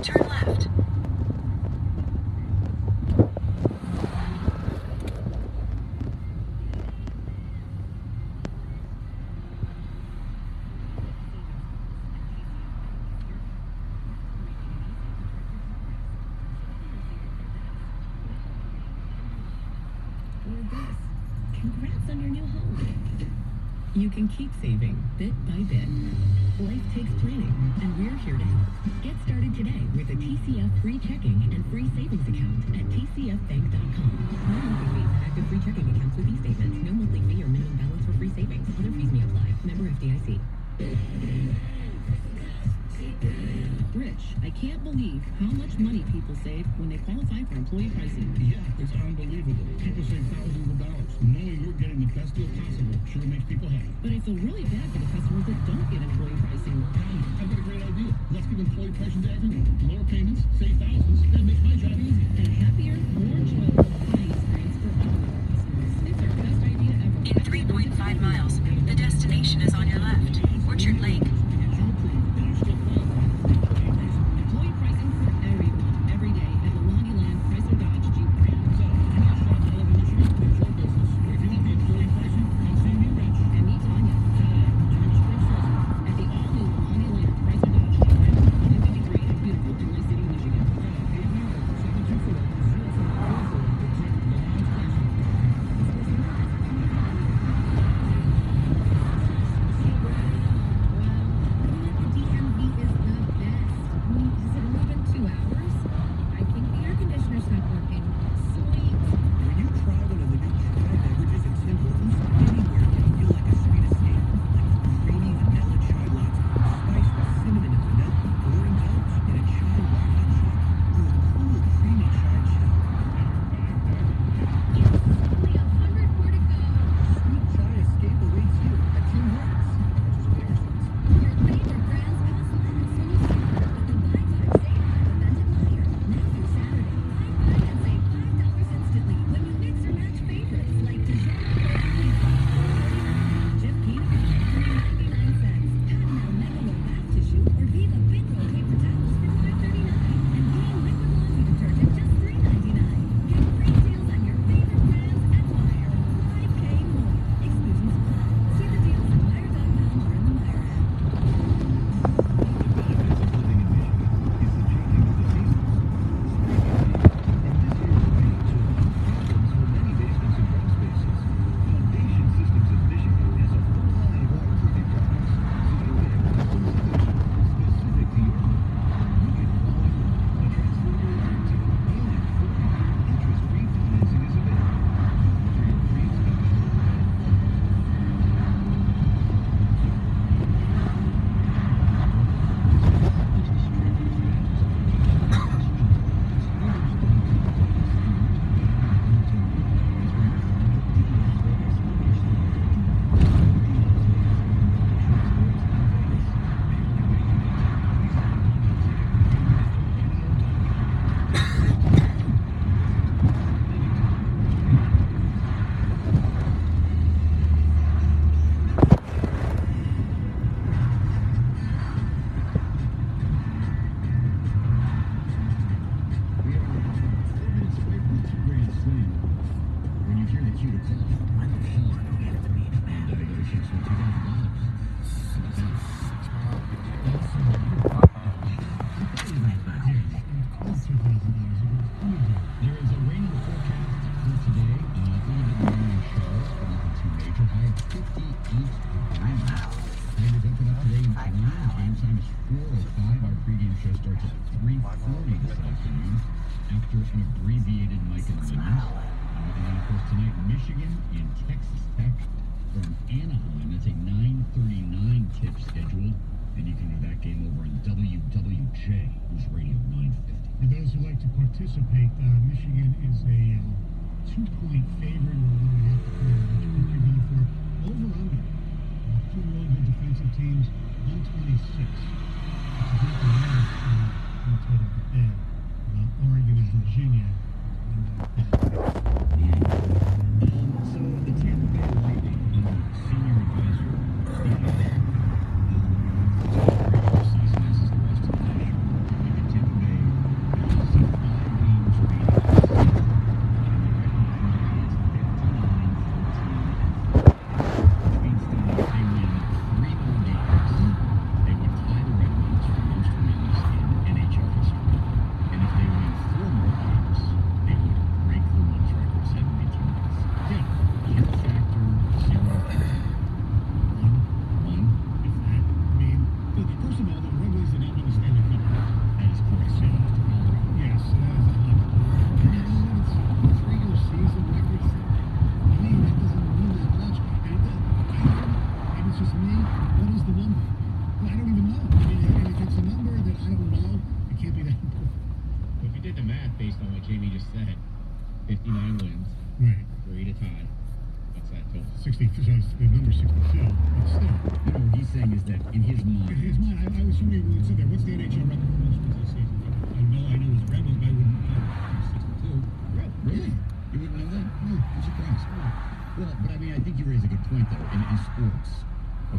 Turn left. Congrats on your new home. You can keep saving bit by bit. Life takes planning, and we're here to help. Get started today with a TCF free checking and free savings account at tcfbank.com. No monthly fees. Active free checking accounts with e-statements. No monthly fee or minimum balance for free savings. Other fees may apply. Member FDIC. Rich, I can't believe how much money people save when they qualify for employee pricing. Yeah, it's unbelievable. People save thousands of dollars. Knowing you're getting the best deal possible sure makes people happy. But I feel really bad for the customers that don't get employee pricing. Hey, I've got a great idea. Let's give employee pricing to everyone. Lower payments, save thousands, that makes my job easy. And happier, more enjoyable buying experience for all of our customers. It's our best idea ever. In 3.5 miles, the destination is on your left. Orchard Lake. Employee pricing for everyone, every day at the Longyland Chrysler Dodge Jeep brand. So, I'm not sure all over Michigan. It's your business. But if you want the employee pricing, come see me, Rich. And me, Tanya. Today, my name is Chris Susan. At the all-new Longyland Chrysler Dodge Jeep brand, 153 in beautiful Inlay City, Michigan. When you try one of the new Try beverages at Tim Hortons, anywhere can feel like a sweet escape. Like creamy vanilla chai latte, spiced with cinnamon and vanilla, orange oats, and a chai white hot chocolate, or a cool creamy chai chill. Sweet chai escape awaits you at Tim Hortons. When you hear the cue to call, I'm the hell I don't get it to me, man. I got a chance for There is a rain forecast for today. Early morning showers for nothing too major. High of 58 degrees. Tigers open up today in Toronto. Game time is 4:05. Our pregame show starts at 3:40 this afternoon after an abbreviated Mike and Midnight. And then, of course, tonight, Michigan and Texas Tech from Anaheim. That's a 9:39 tip scheduled. And you can do that game over on WWJ, News Radio 950. For those who like to participate, Michigan is a 2-point favorite, or 1.5 to 4, which you're going for. Over under. Two really good defensive teams, 126. It's a bit of in total, but then Oregon and Virginia. So the Tampa Bay Lightning senior advisor, Steve Nash, season as is the rest of the nation. Tampa Bay just me. What is the number? Well, I don't even know. I mean, and if it's a number that I don't know, it can't be that important. But if you did the math based on what Jamie just said, 59 wins, Right. 3 to tie. What's that total? 60, so it's the number 62. But still, No, what he's saying is that in his in mind, his mind, I was assuming when it said that, what's the NHL record for most wins this season? I know it was Rebels, but I wouldn't know it was 62. really? You wouldn't know that? No. I'm surprised. Well, but I mean, I think you raise a good point, though. In sports,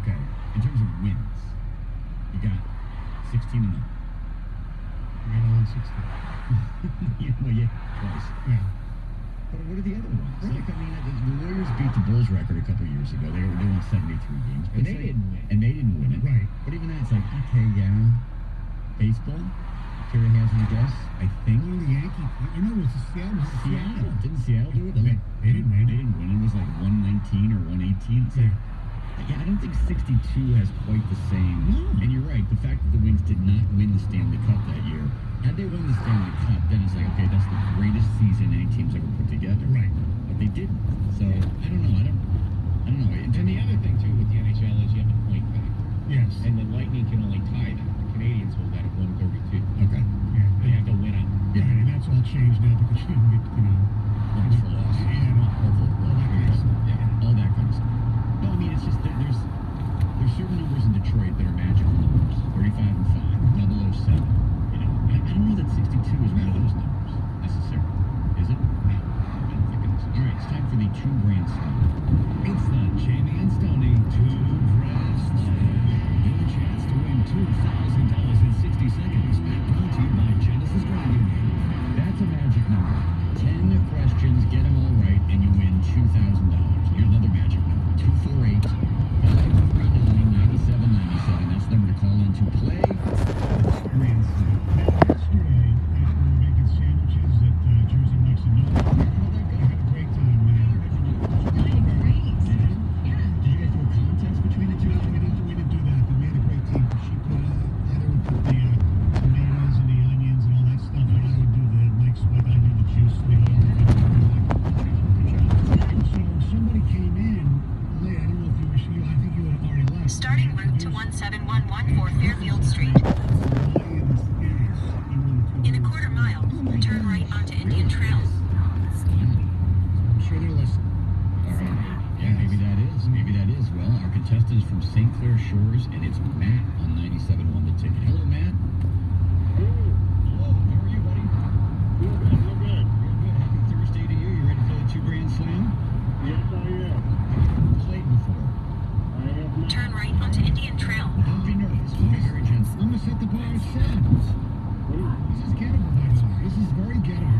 okay, in terms of wins, you got 16 and 0. We got all in 60. Well, yeah, twice. Yeah. But what are the other ones? Like, I mean, the Warriors beat the Bulls record a couple years ago. They won 73 games. But they didn't win. And they didn't win it. Right. But even that's like, okay, yeah. Baseball? Carrie hazard guess, I think. One of the Yankees. I know it was Seattle. Seattle. Didn't Seattle do it? They didn't win. They didn't win. It was like 119 or 118. It's like, yeah, I don't think 62 has quite the same. No. And you're right. The fact that the Wings did not win the Stanley Cup that year, had they won the Stanley Cup, then it's like, okay, that's the greatest season any team's ever put together. Right. But they didn't. So I don't know. I don't know. And the other thing too with the NHL is you have a point factor, Yes. and the Lightning can only tie that. The Canadians hold that at 132. Okay. Yeah. They have to win out. Right, and that's all changed now because you can get, Points for loss. Yeah, no. All that kind of stuff. Yeah. All that kind of stuff. No, I mean, it's just that there's certain numbers in Detroit that are magical numbers. 35 and 5, 007. You know, I don't know that 62 is one of those numbers necessarily. Is it? No. I don't think it is. All right, it's time for the two grand slam. It's the Jamie and Stoney two grand slam. Your chance to win $2,000 in 60 seconds. Brought to you by Genesis Credit Union. That's a magic number. 10 questions, get them all right, and you win $2,000. Here's another magic number. 248 539 9797. That's the number to call in to play Grand Slam. Yesterday, we were making sandwiches at Jersey Mike's and Noah. I had a great time, man. Doing great. Yeah. Did you guys do a contest between the two? We didn't do that, but we had a great team. She put, Heather would put the tomatoes and the onions and all that stuff, and I would do the Mike's with, I do the juice, the olive, so somebody came in late, I don't know if you were, I think you had already left. Starting route to 17114 Fairfield Street. In a quarter mile, turn right onto Indian Trail. I'm sure they're listening. All right. Yeah, maybe that is. Maybe that is. Well, our contestant is from St. Clair Shores, and it's Matt on 97.1 The Ticket. Hello, Matt. Hello. How are you, buddy? Real good. Real good. Happy Thursday to you. You ready to play the two grand slam? Yes, I am. Have you ever played before? I have not. Turn right onto Indian Trail. Well, don't be nervous. We'll be very gentle. I'm gonna set the bar at 7. This is gettable, by the way. This is very gettable.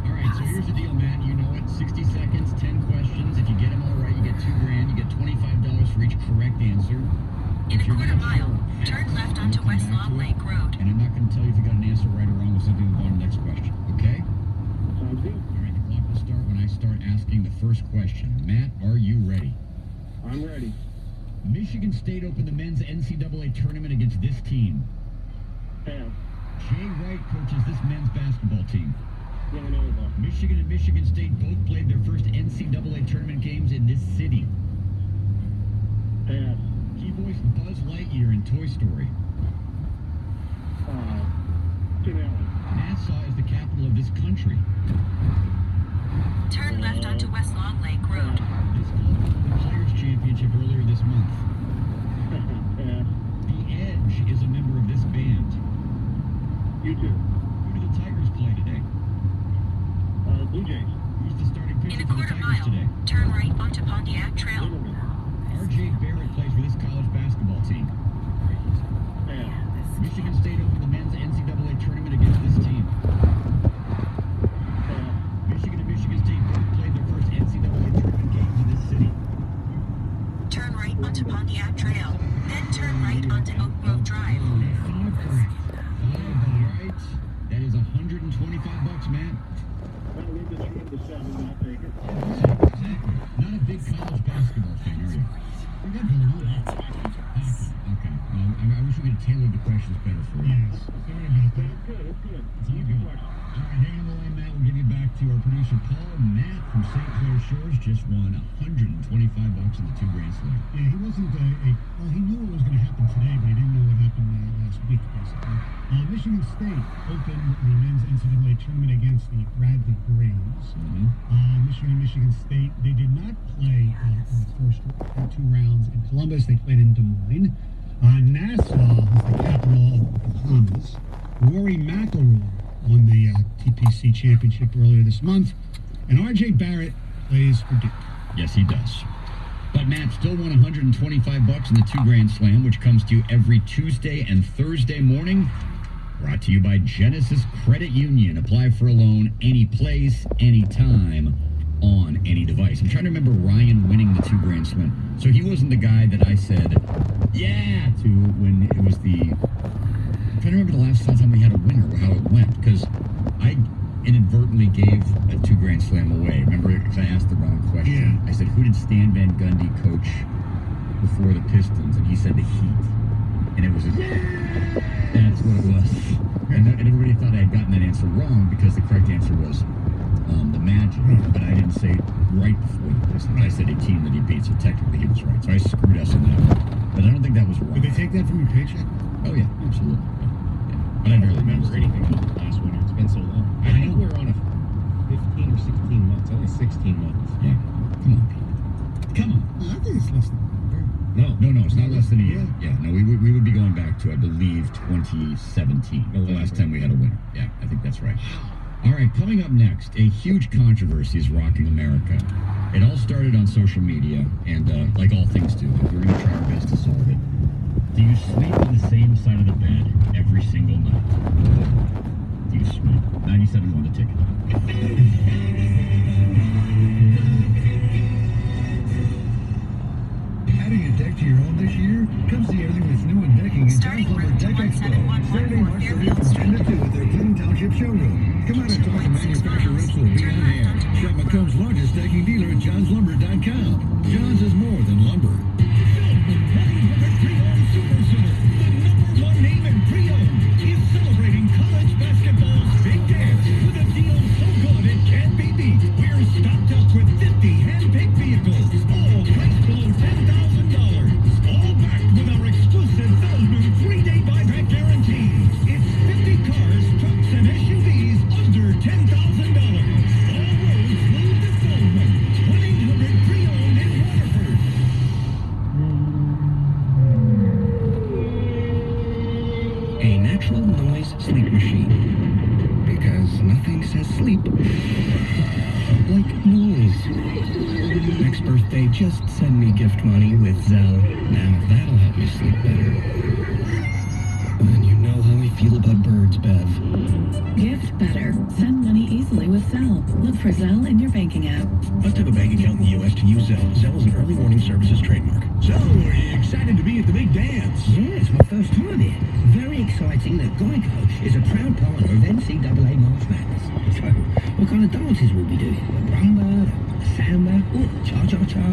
All right, so here's the deal, Matt. You know it. 60 seconds, 10 questions. If you get them all right, you get $2 grand. You get $25 for each correct answer. In a If you're quarter not mile, sure, turn ask, left and onto we'll come West back to Long it. Lake Road. And I'm not going to tell you if you got an answer right or wrong with something. We'll go on to the next question. Okay? Sounds good. All right, the clock will start when I start asking the first question. Matt, are you ready? I'm ready. Michigan State opened the men's NCAA tournament against this team. Pass. Jay Wright coaches this men's basketball team. Villanova. Michigan and Michigan State both played their first NCAA tournament games in this city. Pass. He voiced Buzz Lightyear in Toy Story. Tim Allen. Nassau is the capital of this country. Turn left onto West Long Lake Road. This club won the Players' Championship earlier this month. Pass. The Edge is a member of this band. You too. Who do the Tigers play today? Blue Jays. Who's the starting In pitcher a for the quarter Tigers mile, today? turn right onto Pontiac Trail. Zimmerman. R.J. Barrett plays for this college basketball team. Pass. Michigan State opened the men's NCAA tournament against this team. Pass. Michigan and Michigan State both played their first NCAA tournament games in this city. Turn right onto Pontiac Trail. Then turn right onto Oak Grove Drive. 5 correct. 5 right. That is $125, Matt. Well, we just run to 7. I'll take it. Exactly. Not a big college basketball fan, are you? We got Villanova. Hockey. Okay. Well, I wish we could have tailored the questions better for you. Yes. Sorry about that. It's good. It's good. It's all Easy good. question. All right, hang on the line, Matt. We'll give you back to our producer, Paul. Matt from St. Clair Shores just won $125 in the 2 Grand Slam. Yeah, he wasn't well, he knew what was going to happen today, but he didn't know what happened last week, basically. Michigan State opened the men's NCAA tournament against the Bradley Braves. Michigan State, they did not play in the first 2 rounds in Columbus. They played in Des Moines. Nassau is the capital of the Bahamas. Rory McIlroy won the TPC championship earlier this month. And R.J. Barrett plays for Duke. Yes, he does. But Matt still won $125 in the 2 Grand Slam, which comes to you every Tuesday and Thursday morning. Brought to you by Genesis Credit Union. Apply for a loan any place, anytime, on any device. I'm trying to remember Ryan winning the 2 Grand Slam. So he wasn't the guy that I said, yeah, to when it was the... I'm trying to remember the last time we had a winner, how it went, because I inadvertently gave a 2 Grand Slam away. Remember, because I asked the wrong question. Yeah. I said, who did Stan Van Gundy coach before the Pistons? And he said the Heat. And it was that's what it was. And everybody thought I had gotten that answer wrong because the correct answer was the Magic. But I didn't say it right before the Pistons. I said a team that he beat, so technically he was right. So I screwed us on that one. But I don't think that was wrong. Did they take that from your paycheck? Oh, yeah, absolutely. Yeah. But I barely remember remember anything about the last winter. It's been so long. I think we're on a 15 or 16 months. Only 16 months. Yeah. Come on, Pete. Come on. I think it's less than a year. No, it's not less than a year. Yeah, no, we would be going back to, I believe, 2017, the last time we had a winner. Yeah, I think that's right. All right, coming up next, a huge controversy is rocking America. It all started on social media, and like all things do, we're going to try our best to solve it. Do you sleep on the same side of the bed every single night? Do you sleep? 97.1 The Ticket. Adding a deck to your home this year? Come see everything that's new in decking at Starting John's Lumber route to Deck Expo. 17114 Saturday, March 30th Fairfield from 10 to 2 at their Clinton Township showroom. Come out and talk to 2.6 manufacturer miles. reps will be Turn on left air. onto Shop Macomb's largest decking dealer at johnslumber.com. John's is more than lumber. A natural noise sleep machine. Because nothing says sleep like noise. Next birthday, just send me gift money with Zelle. Now that'll help me sleep better. And you know how I feel about birds, Bev. Gift better. Send money easily with Zelle. Look for Zelle in your banking app. Must have a bank account in the U.S. to use Zelle. Zelle is an early warning services trademark. So, are you excited to be at the big dance? Yeah, it's my first time here. Very exciting that Geico is a proud partner of NCAA March Madness. So, what kind of dances will we doing? The rumba, the samba, cha-cha-cha?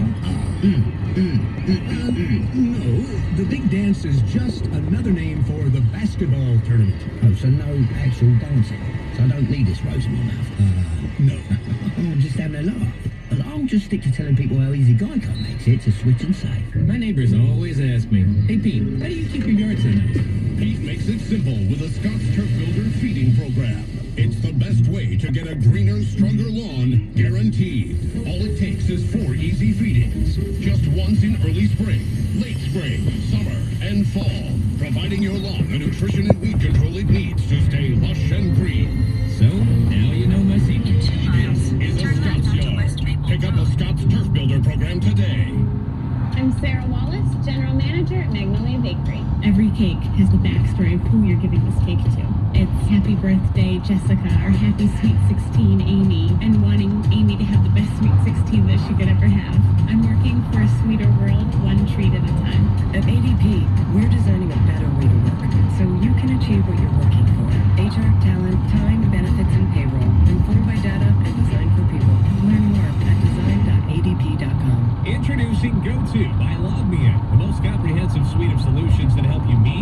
No, the big dance is just another name for the basketball tournament. Oh, so no actual dancing. So I don't need this rose in my mouth. No. I'm just having a laugh. Well, I'll just stick to telling people how easy Geico makes it to switch and save. My neighbors always ask me, hey Pete, how do you keep your yard so nice? Pete makes it simple with the Scott's Turf Builder feeding program. It's the best way to get a greener, stronger lawn, guaranteed. All it takes is 4 easy feedings. Just once in early spring, late spring, summer, and fall. Providing your lawn the nutrition and weed control it needs to stay lush and green. So, now you know my secret. 2 miles. Is a Turn left Scott's onto yard. West Maple Pick up a Road. Scott's Turf Builder program today. I'm Sarah Wallace, General Manager at Magnolia Bakery. Every cake has the backstory of who you're giving this cake to. It's happy birthday, Jessica, or happy sweet 16, Amy, and wanting Amy to have the best sweet 16 that she could ever have. I'm working for a sweeter world, one treat at a time. At ADP, we're designing a better way to work so you can achieve what you're working for. HR, talent, time, benefits, and payroll. Informed by data and designed for people. Learn more at design.adp.com. Introducing GoTo by LogMeIn, the most comprehensive suite of solutions that help you meet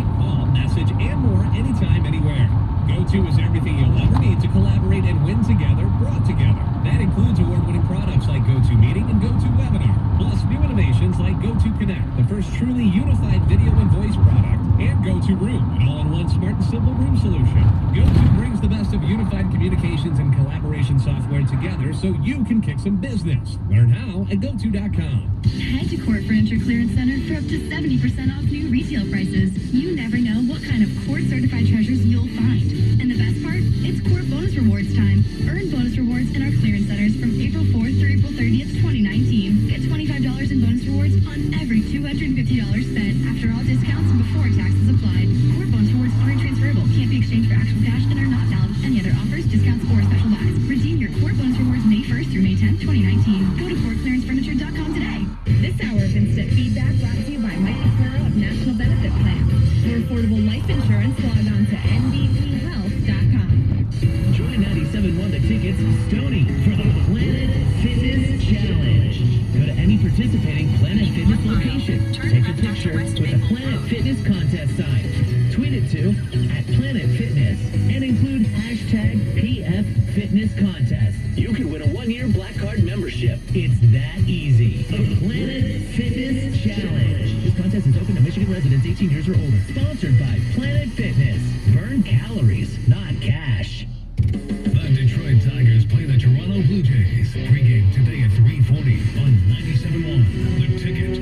Go-To is everything you'll ever need to collaborate and win together, brought together. That includes award-winning products like Go-To Meeting and Go-To Webinar, plus new innovations like Go-To Connect, the first truly unified video and voice product, and Go-To Room, an all-in-one smart and simple room solution. Go-To brings the best of unified communications and collaboration software together so you can kick some business. Learn how at GoTo.com. Head to Court Furniture Clearance Center for up to 70% off new retail prices. You never know what kind of court-certified treasures you'll find. And the best part? It's Court Bonus Rewards time. Earn bonus rewards in our clearance centers from April 4th through April 30th, 2019. Get $25 in bonus rewards on every $250 spent after all discounts and before taxes applied. Court Bonus Rewards aren't transferable, can't be exchanged for actual cash, and are not valid with any other offers, discounts, or special buys. Redeem your Court Bonus Rewards May 1st through May 10th, 2019. Go to courtclearancefurniture.com today. This hour of instant feedback brought to you by Mike McClure of National Benefit Plan. For affordable life insurance, log on to nbphealth.com. Join 97.1 The Ticket's Stoney for the Planet Fitness Challenge. Go to any participating Planet Fitness location. Take a picture with the Planet Fitness contest sign. Tweet it to @PlanetFitness and include hashtag #PFFitnessContest. You could win a 1-year Black Card membership. It's that easy. The Planet Fitness Challenge. This contest is open to Michigan residents 18 years or older. Sponsored by Planet Fitness. Burn calories, not cash. The Detroit Tigers play the Toronto Blue Jays. Pre-game today at 3:40 on 97.1 The Ticket.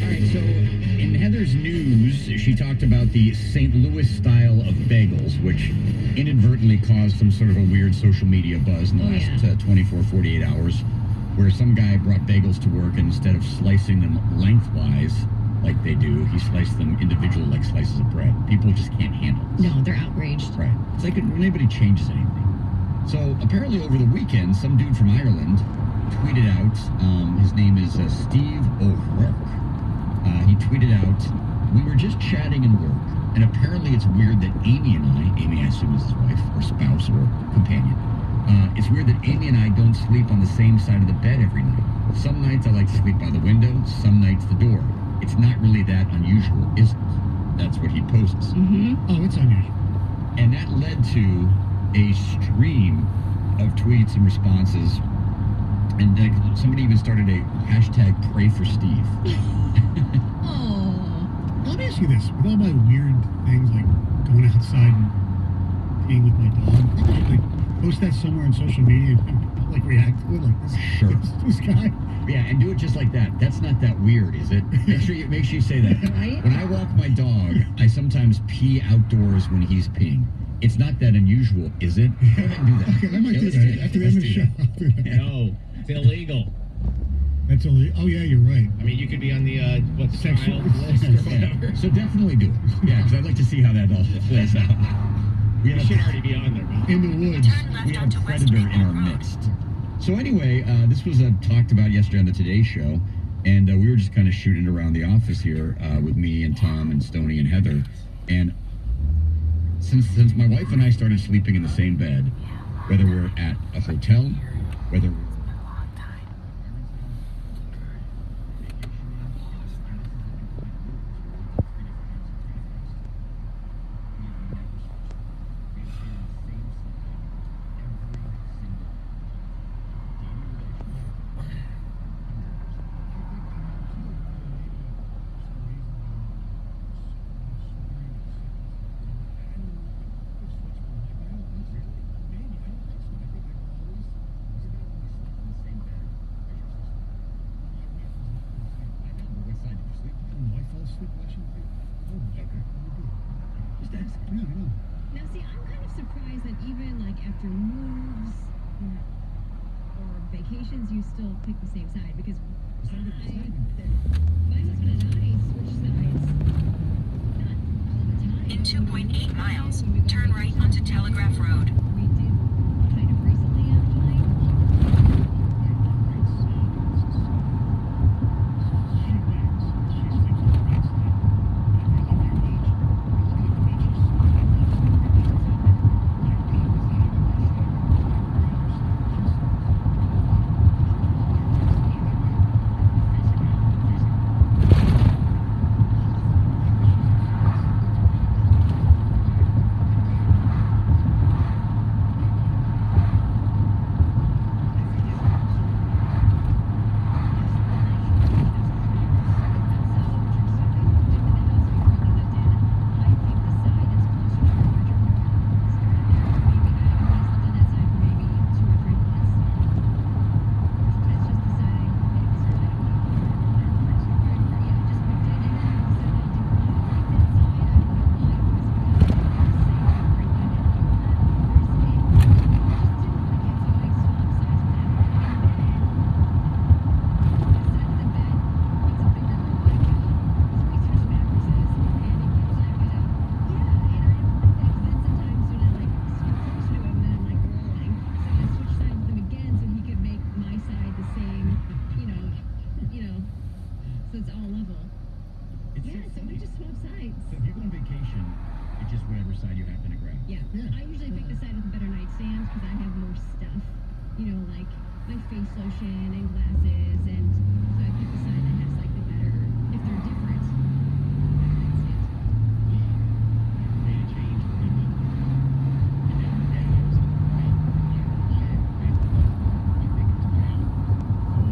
All right, so in Heather's news, she talked about the St. Louis style of bagels, which inadvertently caused some sort of a weird social media buzz in the last 24, 48 hours, where some guy brought bagels to work, and instead of slicing them lengthwise like they do, he sliced them individually like slices of bread. People just can't handle it. No, they're outraged. Right. It's like when anybody changes anything. So apparently over the weekend, some dude from Ireland tweeted out, his name is Steve O'Rourke. He tweeted out, "We were just chatting in work, and apparently it's weird that Amy I assume is his wife or spouse or companion, it's weird that Amy and I don't sleep on the same side of the bed every night. Some nights I like to sleep by the window, some nights the door. It's not really that unusual, is it?" That's what he poses. Oh, it's unusual. And that led to a stream of tweets and responses. And somebody even started a hashtag pray for Steve. Let me ask you this. With all my weird things like going outside and peeing with my dog, maybe I should like post that somewhere on social media and like react to it like this. Sure. This guy. Yeah, and do it just like that. That's not that weird, is it? Make sure you say that. Right? When I walk my dog, I sometimes pee outdoors when he's peeing. It's not that unusual, is it? Go ahead and do that. Okay, I might Yeah, do let's that after the end of the show. that. I'll do that. No, it's illegal. That's illegal. Oh yeah, you're right. I mean, you could be on the Sexual- child list or whatever. So definitely do it. Yeah, because I'd like to see how that all plays out. We You have should a, already be on there, man. In the woods. Turn left we have onto a West predator in our Maple Road. midst. So anyway, this was talked about yesterday on the Today Show, and we were just kind of shooting around the office here with me and Tom and Stoney and Heather. And since my wife and I started sleeping in the same bed, whether we're at a hotel, whether I fell asleep watching TV. Oh, okay. Just ask. No. Now, see, I'm kind of surprised that even like after moves or vacations, you still pick the same side because my husband and I switch sides. Not all the time. In 2.8 miles, turn right onto Telegraph Road. We do kind of recently actually. my face lotion and glasses, and so I pick the side that has like the better, if they're different. Made a change for me.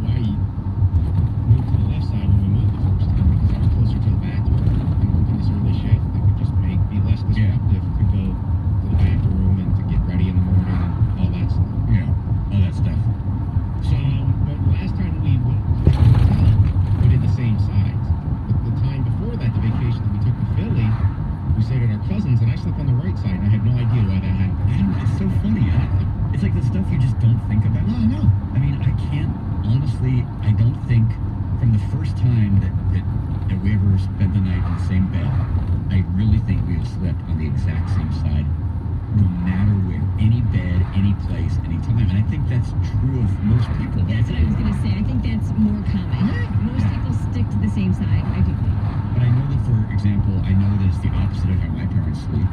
I moved to the left side when we moved the first time because I was closer to the bathroom. And working this early shift, it would just be less disruptive to go to the bathroom and to get ready in the morning and all that stuff. Yeah, all that stuff. So, but last time we went to the hotel, we did the same sides. But the time before that, the vacation that we took to Philly, we stayed at our cousins, and I slept on the right side, and I had no idea why that happened. I don't know, it's so funny. It's like the stuff you just don't think about. No, I know. I mean, I can't, honestly, I don't think from the first time that we ever spent the night in the same bed, I really think we have slept on the exact same side, no matter where, any bed, any place, any time. And I think that's true of most people. That's what I was gonna say. I think that's more common. Most people stick to the same side. I do think. But I know that, for example, I know that it's the opposite of how my parents sleep,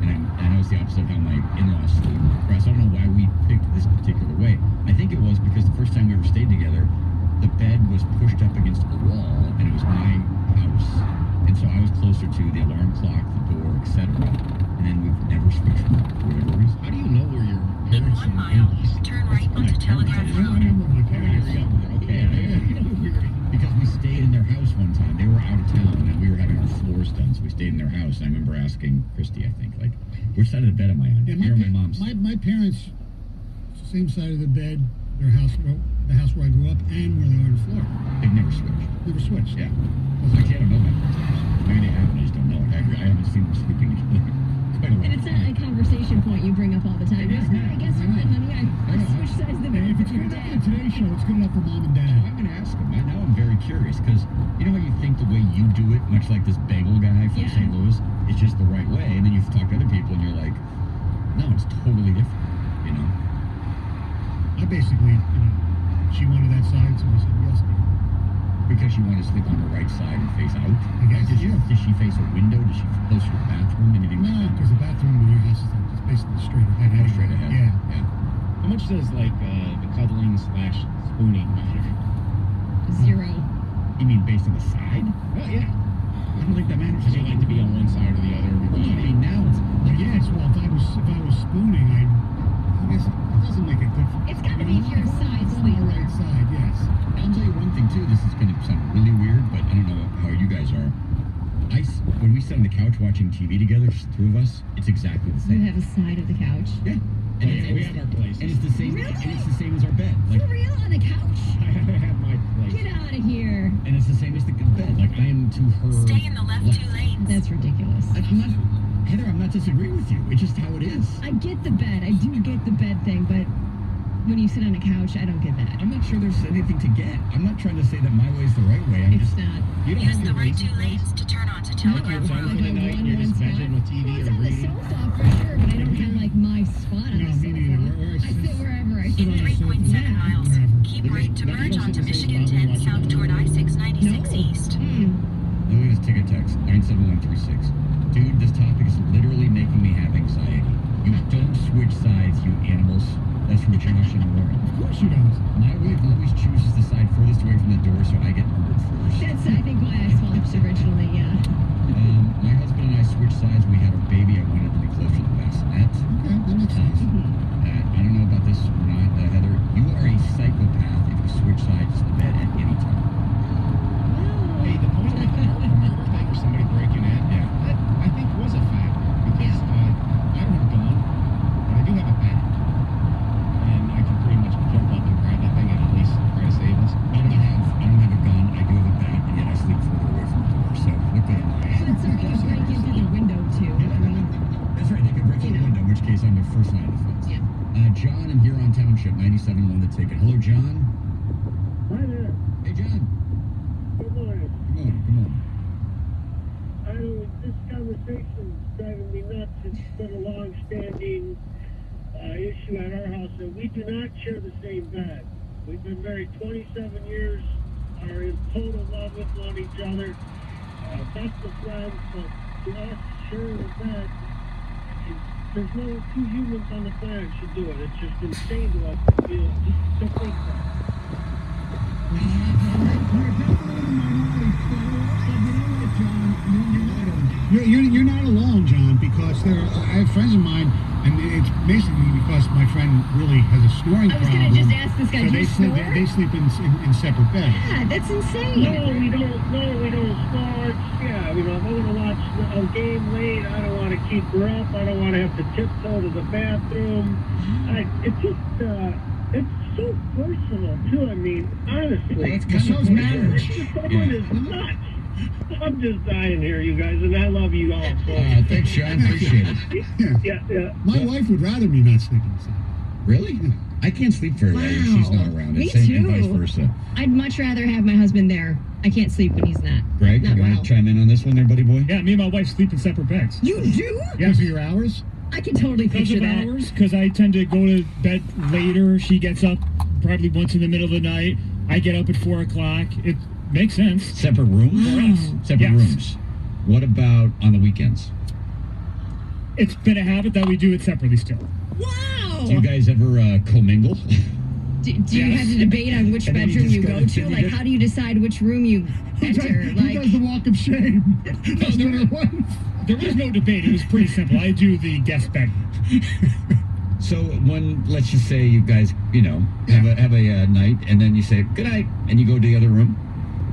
and I know it's the opposite of how my in-laws sleep. Russ, I don't know why we picked this particular way. I think it was because the first time we ever stayed together, the bed was pushed up against the wall, and it was my house, and so I was closer to the alarm clock, the door, etc. And then we've never switched for whatever reason. How do you know where your In parents 1 and mile, in-laws? turn right onto Telegraph I don't Road. remember my parents. Okay, because we stayed in their house one time. They were out of town, and we were having our floors done, so we stayed in their house. And I remember asking Christy, I think, like, which side of the bed am I on? Yeah, You're on my mom's. My parents, same side of the bed, their house, the house where I grew up, and where they are on the floor. They've never switched. Never switched. Yeah. Actually, I don't know my parents' house. Maybe they haven't, I just don't know it. I haven't seen them sleeping together quite a lot. And it's not a conversation point you bring up all the time. It is Hey, not. guess what, honey? I know. switched sides of the And bed if for it's good enough Dad. for today's show, it's good enough for mom and dad. I'm going to ask them. Now I'm very curious, because you know how you think the way you do it, much like this bagel guy from Yeah. St. Louis, it's just the right way, and then you talk to other people, and you're like, no, it's totally different, you know? I basically, she wanted that side, so I said yes. Because you want to sleep on the right side and face out? I guess, yeah. Does she face a window? Does she closer to the bathroom? Anything No, like that? because the bathroom in your house is like, it's basically straight ahead. Oh, straight ahead. Yeah. Yeah. How much does like the cuddling / spooning matter? 0. You mean based on the side? Oh yeah. I don't think that matters. Does you like to be on one side or the other? Well, I mean, now it's Well, yeah, it's, well, if I was spooning, I guess it doesn't make a difference. It's gotta be if you're a side On the sleeper. right side, yes. I'll tell you one thing too. This is going to sound really weird, but I don't know how you guys are. When we sit on the couch watching TV together, just the two of us, it's exactly the You same. have a side of the couch. Yeah. Oh, yeah, we have our places. And it's the same. Really? And it's the same as our bed. Like, For real? On the couch? I have my place. Get out of here. and it's the same as the bed. Like I am to her. Stay in the left 2 lanes. That's ridiculous. I'm not, Heather, I'm not disagreeing with you. It's just how it is. I get the bed. I do get the bed thing, but when you sit on a couch, I don't get that. I'm not sure there's anything to get. I'm not trying to say that my way is the right way. I'm It's just. not. You don't Use have the your right lazy 2 lanes to turn onto No, Telegraph it's like on Road. for the night, one you're just spot. vegging with TV Well, or it's on the reading. sofa for sure, but I don't have like my spot on No, the me sofa. neither. Where I I sit wherever I In sit. 3.7 miles, Wherever. keep right to merge onto Michigan 10 south toward I-696 East. Look at this ticket text, 97136. Dude, this topic is literally making me have anxiety. You don't switch sides, you animals. That's from Josh and Warren. Of course you don't. My wife always chooses the side furthest away from the door, so I get murdered first. That's, I think, why I swapped originally, yeah. My husband and I switched sides. We had our baby. I wanted to be closer to the bassinet. Okay, that makes sense. I don't know about this or not, Heather. You are a psychopath if you switch sides to the bed at any time. Hey, the point of the murder thing or somebody breaking in, that I think was a fact because I don't have a gun, but I do have a bat, and I can pretty much jump up and grab that thing and at least try to save us. I don't have a gun. I do have a bat, and yet I sleep further away from the door. So what good am I? But somebody could break in through the window, too. That's right. They could break through the window, in which case I'm the first line of defense. Yeah. John in Huron Township, 97 won the ticket. Hello, John. Hi there. Hey, John. Good morning. Good morning. Good morning. This conversation is driving me nuts. It's been a long-standing issue at our house, and we do not share the same bed. We've been married 27 years, are in total love with one each other, best of friends, but to us, sharing a bed, there's no two humans on the planet should do it. It's just insane to us to feel, just to think that. I have friends of mine, and it's basically because my friend really has a snoring I was problem. going to just ask this guy, So do they you sleep, snore? they sleep in separate beds. Yeah, that's insane. No, we don't snore. Yeah, if I'm going to watch a game late, I don't want to keep her up. I don't want to have to tiptoe to the bathroom. It's so personal, too. I mean, honestly. It's kind of marriage. Someone is nuts. I'm just dying here, you guys, and I love you all. So. Thanks, Sean. Appreciate it. Yeah. My wife would rather me not sleep in the same bed. Really? I can't sleep very well when she's not around. Me And vice too. versa. I'd much rather have my husband there. I can't sleep when he's not. Greg, Not you want well. to chime in on this one there, buddy boy? Yeah, me and my wife sleep in separate beds. You do? Yeah, for your hours? I can totally Because picture of that. hours, because I tend to go to bed later. She gets up probably once in the middle of the night. I get up at 4 o'clock. It makes sense. Separate rooms? For us. Separate Yes. rooms. What about on the weekends? It's been a habit that we do it separately still. Wow. Do you guys ever commingle? Do you have to debate on which And then you bedroom you just go go- to? then you Like, just- how do you decide which room you enter? Who Like, does the walk of shame? That's there- what it was. There was no debate. It was pretty simple. I do the guest bed. So when, let's just say you guys, have a night, and then you say good night, and you go to the other room.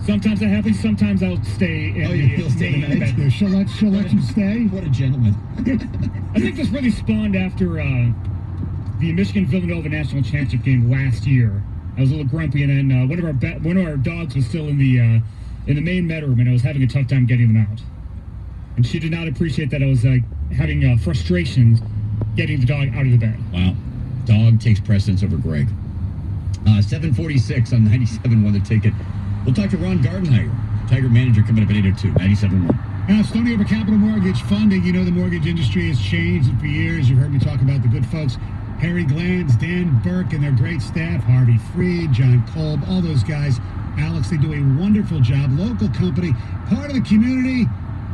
Sometimes that happens. Sometimes I'll stay in you'll stay main the night? bed. Yeah, she'll let you stay. What a gentleman. I think this really spawned after the Michigan-Villanova national championship game last year. I was a little grumpy, and then one of our dogs was still in the main bedroom, and I was having a tough time getting them out. And she did not appreciate that I was having frustrations getting the dog out of the bed. Wow. Dog takes precedence over Greg. 7:46 on 97.1 The Ticket. We'll talk to Ron Gardenhire, Tiger manager, coming up at 8:02, 97.1. Now, Stony Over Capital Mortgage Funding. You know the mortgage industry has changed for years. You've heard me talk about the good folks, Harry Glanz, Dan Burke, and their great staff, Harvey Freed, John Kolb, all those guys. Alex, they do a wonderful job. Local company, part of the community.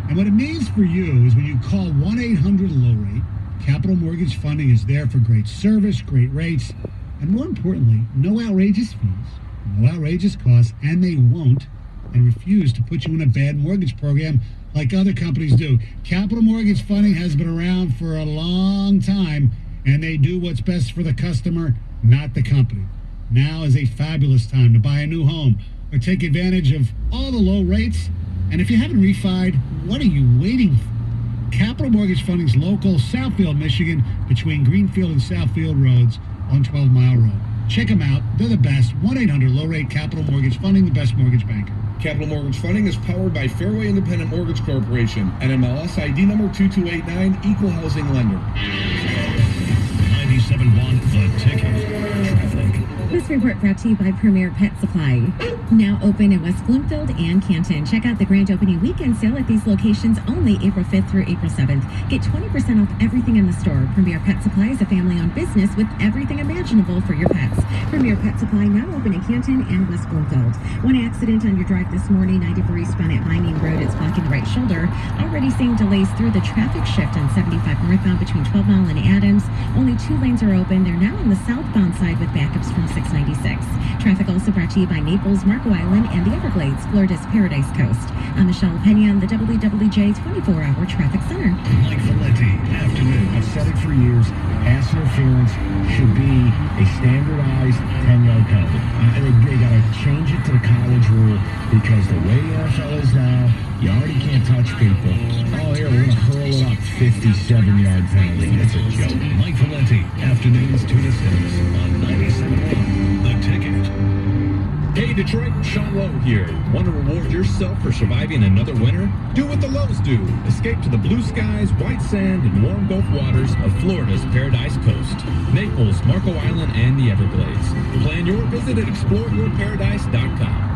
And what it means for you is when you call 1-800-LOW-RATE, Capital Mortgage Funding is there for great service, great rates, and more importantly, no outrageous fees, no outrageous costs, and they won't and refuse to put you in a bad mortgage program like other companies do. Capital Mortgage Funding has been around for a long time, and they do what's best for the customer, not the company. Now is a fabulous time to buy a new home or take advantage of all the low rates. And if you haven't refied, what are you waiting for? Capital Mortgage Funding's local, Southfield, Michigan, between Greenfield and Southfield Roads on 12 Mile Road. Check them out. They're the best. 1-800-LOW-RATE Capital Mortgage Funding, the best mortgage banker. Capital Mortgage Funding is powered by Fairway Independent Mortgage Corporation, NMLS ID number 2289, Equal Housing Lender. 97.1 The Ticket. Traffic. This report brought to you by Premier Pet Supply. Now open in West Bloomfield and Canton. Check out the grand opening weekend sale at these locations only April 5th through April 7th. Get 20% off everything in the store. Premier Pet Supply is a family-owned business with everything imaginable for your pets. Premier Pet Supply now open in Canton and West Bloomfield. One accident on your drive this morning, 94 eastbound at Mining Road. It's blocking the right shoulder. Already seeing delays through the traffic shift on 75 northbound between 12 Mile and Adams. Only 2 lanes are open. They're now on the southbound side with backups from 696. Traffic also brought to you by Naples, Marco Island, and the Everglades, Florida's Paradise Coast. I'm Michelle Pena, the WWJ 24-hour traffic center. Mike Valenti, afternoon. I've said it for years. Pass interference should be a standardized 10-yard penalty. They got to change it to the college rule because the way the NFL is now, you already can't touch people. Oh, here, we're going to hurl it up 57-yard penalty. It's a joke. Mike Valenti, afternoons 2 to 6 on 97.1 The Ticket. Hey Detroit, Sean Lowe here. Want to reward yourself for surviving another winter? Do what the Lowe's do. Escape to the blue skies, white sand, and warm Gulf waters of Florida's Paradise Coast. Naples, Marco Island, and the Everglades. Plan your visit at exploreyourparadise.com.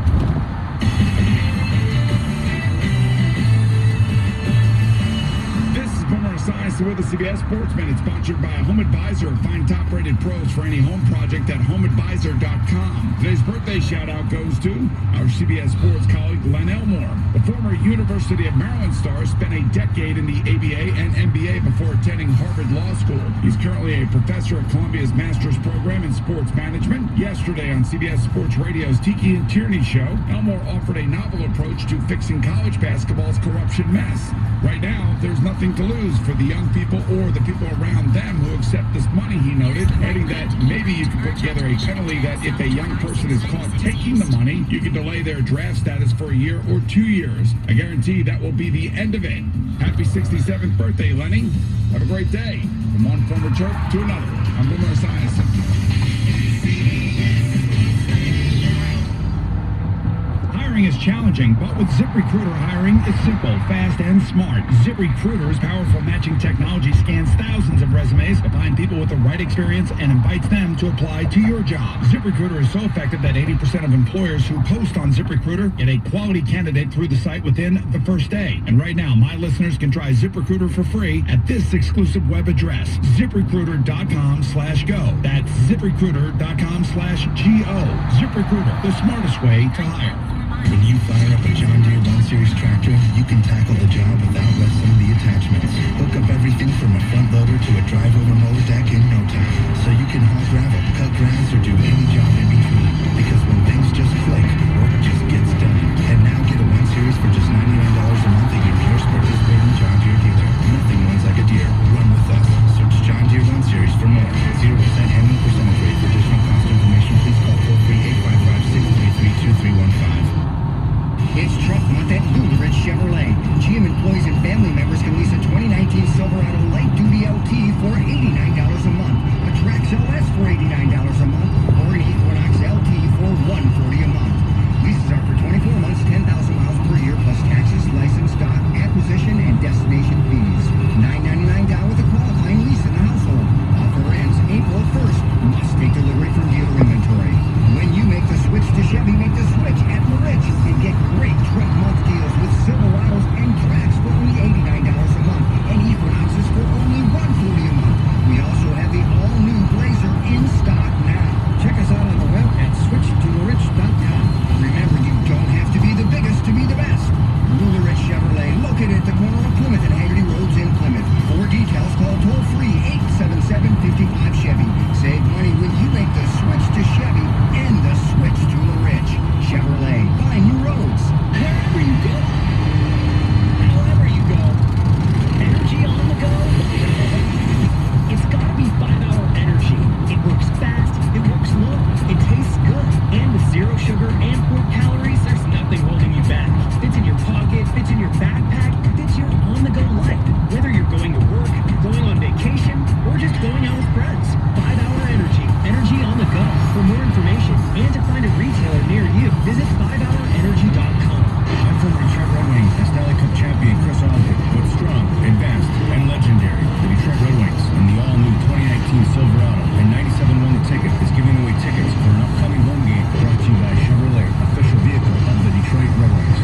This is Boomer Esiason with the CBS Sportsman. It's sponsored by Home Advisor. Find top-rated pros for any home project at homeadvisor.com. Today's birthday shout-out goes to our CBS Sports colleague, Glenn Elmore, the former University of Maryland star spent a decade in the ABA and MBA before attending Harvard Law School. He's currently a professor at Columbia's master's program in sports management. Yesterday on CBS Sports Radio's Tiki and Tierney show, Elmore offered a novel approach to fixing college basketball's corruption mess. Right now, there's nothing to lose for the young people or the people around them who accept this money, he noted, adding that maybe you could put together a penalty that if a young person is caught taking the money, you can delay their draft status for a year or 2 years. I guarantee that will be the end of it. Happy 67th birthday, Lenny. Have a great day. From one former Terp to another. I'm Boomer Esiason. Hiring is challenging, but with ZipRecruiter, hiring is simple, fast, and smart. ZipRecruiter's powerful matching technology scans thousands of resumes to find people with the right experience and invites them to apply to your job. ZipRecruiter is so effective that 80% of employers who post on ZipRecruiter get a quality candidate through the site within the first day. And right now, my listeners can try ZipRecruiter for free at this exclusive web address, ZipRecruiter.com/go. That's ZipRecruiter.com/go. ZipRecruiter, the smartest way to hire. When you fire up a John Deere 1 Series tractor, you can tackle the job without wrestling the attachments. Hook up everything from a front loader to a drive-over mower deck in no time, so you can haul gravel, cut grass, or do any job in between. Because when things just click, work just gets done. And now get a 1 Series for just $99 a month at your nearest participating John Deere dealer. Nothing runs like a Deere. Run with us. Search John Deere 1 Series for more. 0% annual percentage rate. For additional cost information, please call toll-free 855-633-2315. It's truck month at Blue Ridge Chevrolet. GM employees and family members can lease a 2019 Silverado Light Duty LT for $89 a month, a Trax LS for $89 a month, or an Equinox LT for $140 a month. Leases are for 24 months, 10,000 miles per year, plus taxes, license, dock, acquisition, and destination fees. $9.99 down with a qualifying lease in the household. Offer ends April 1st. Must take delivery from dealer inventory. When you make the switch to Chevy, make the switch at Ridge and get great truck month deals with Silverados and Trax for only $89 a month and Equinoxes for only $140 a month. We also have the all-new Blazer in stock now. Check us out on the web at switchtolorich.com. Remember, you don't have to be the biggest to be the best. Ruler Ridge Chevrolet, located at the corner of Plymouth and Haggerty Roads in Plymouth. For details, call toll-free 877-55-CHEVY. Save money when you make the switch to Chevy and the switch to Ridge. Chevrolet, find new roads. Wherever you go, however you go, energy on the go. It's gotta be 5-Hour Energy. It works fast, it works low, it tastes good, and with 0 sugar and 4 calories, there's nothing holding you back. Fits in your pocket, fits in your backpack, fits your on-the-go life. Whether you're going to work, going on vacation, or just going out with friends, 5-Hour Energy. Energy on the go. For more information and to find a retailer near you, visit 5hourenergy.com. I'm former Detroit Red Wings and Stanley Cup champion Chris Aldrich, with strong, advanced, and legendary. The Detroit Red Wings and the all-new 2019 Silverado and 97 Won the Ticket is giving away tickets for an upcoming home game brought to you by Chevrolet, official vehicle of the Detroit Red Wings.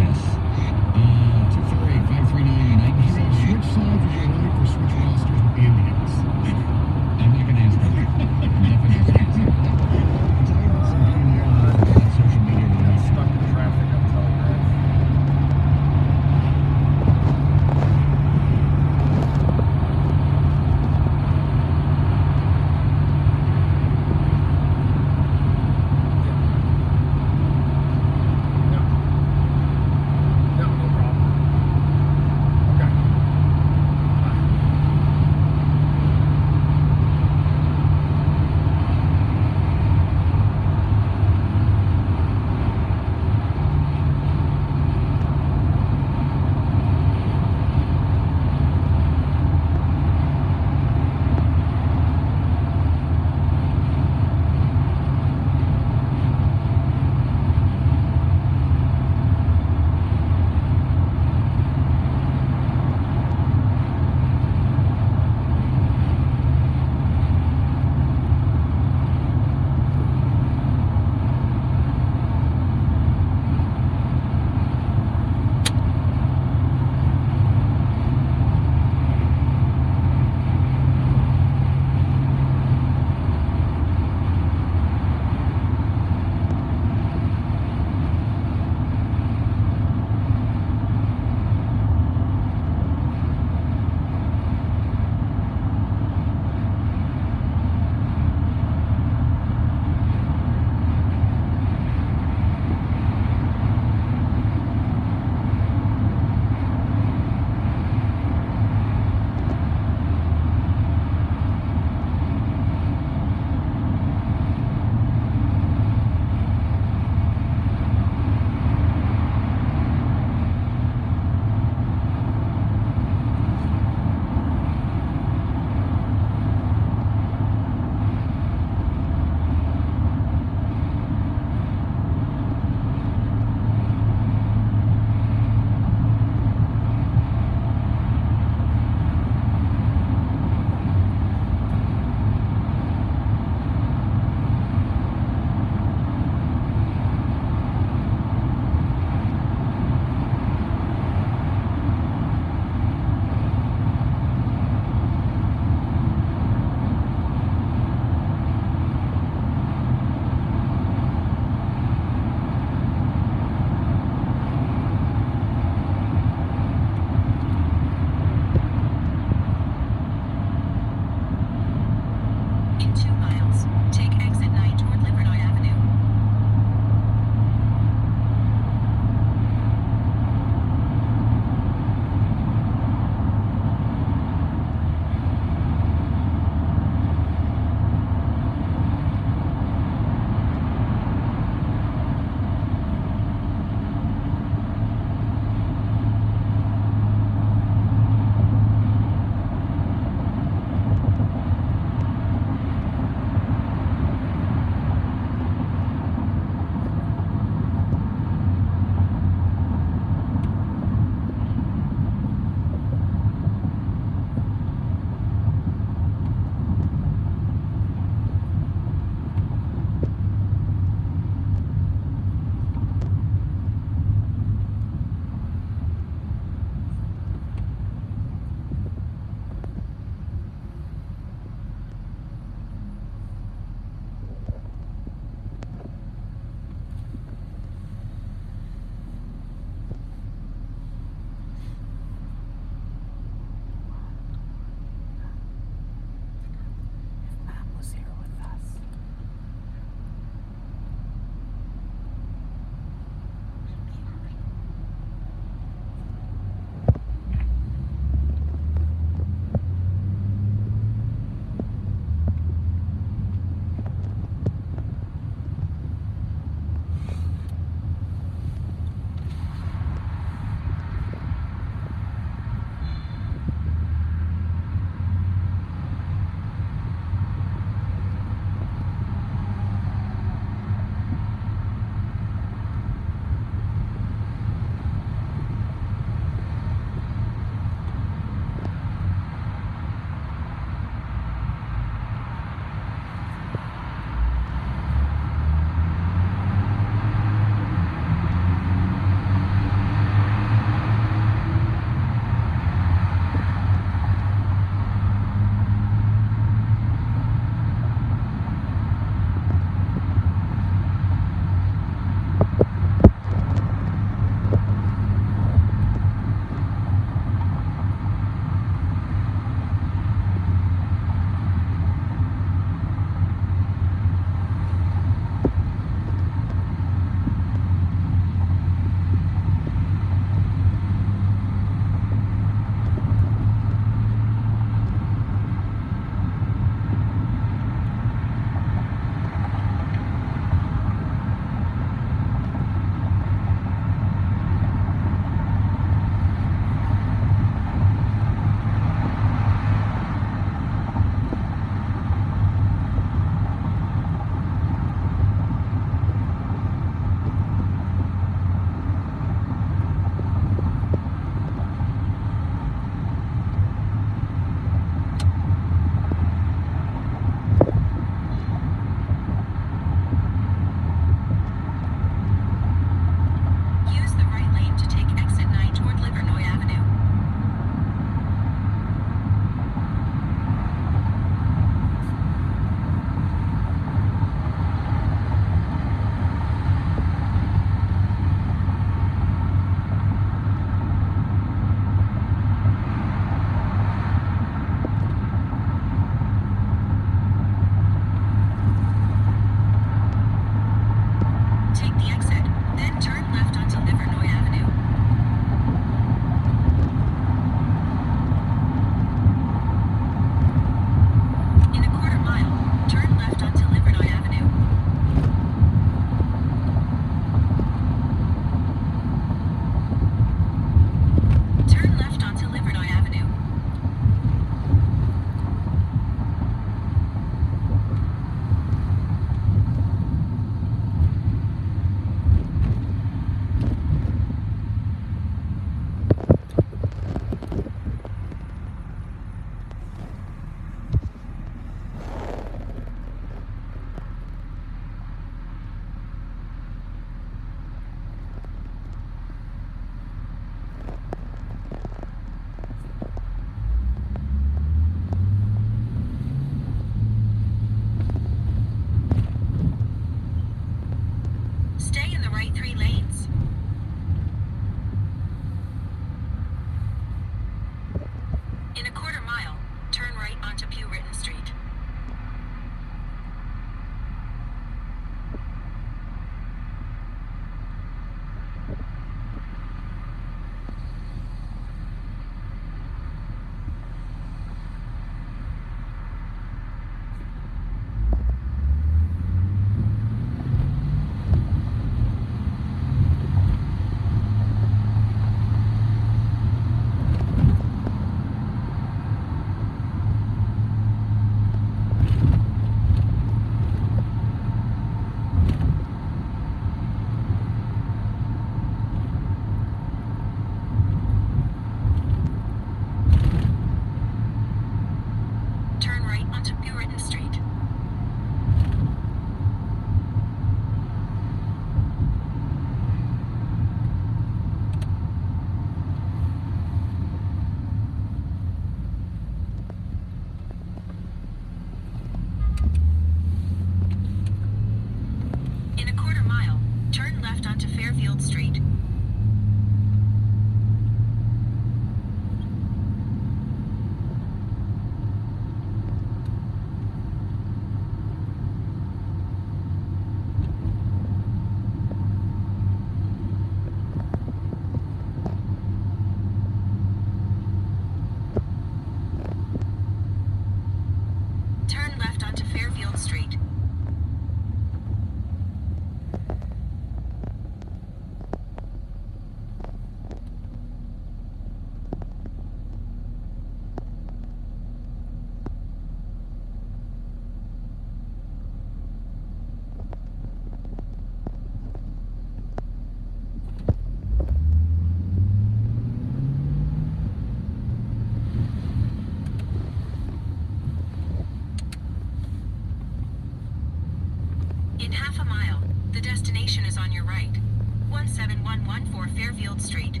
Fairfield Street.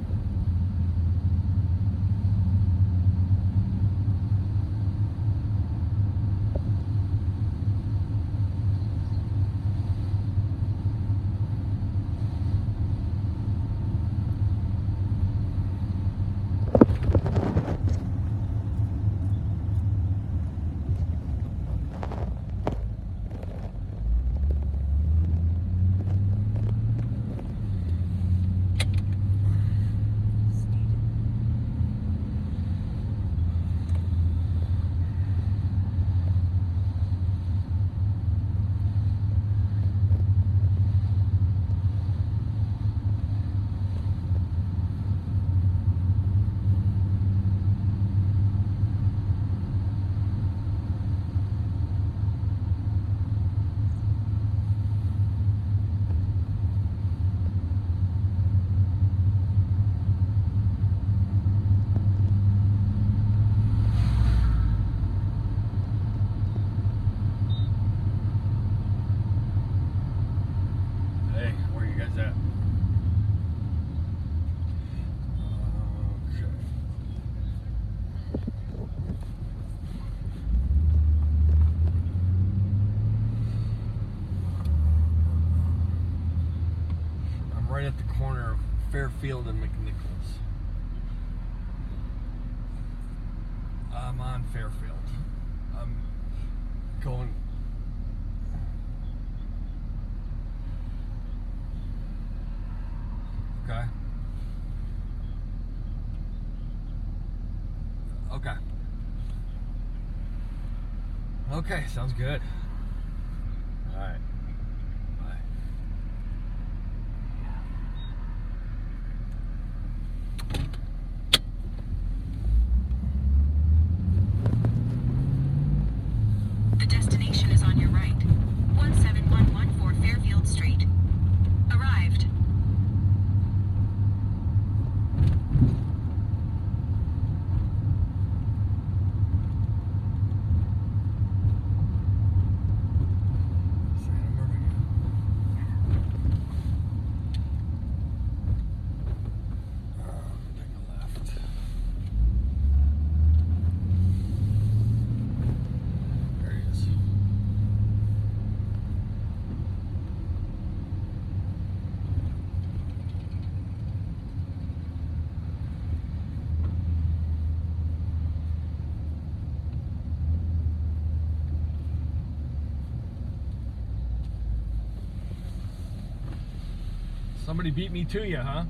Hey, where are you guys at? Okay. I'm right at the corner of Fairfield and McNichols. I'm on Fairfield. I'm going. Okay. Okay. Okay, sounds good. All right. Bye. The destination is on your right. 17114 Fairfield Street. Arrived. Somebody beat me to you, huh?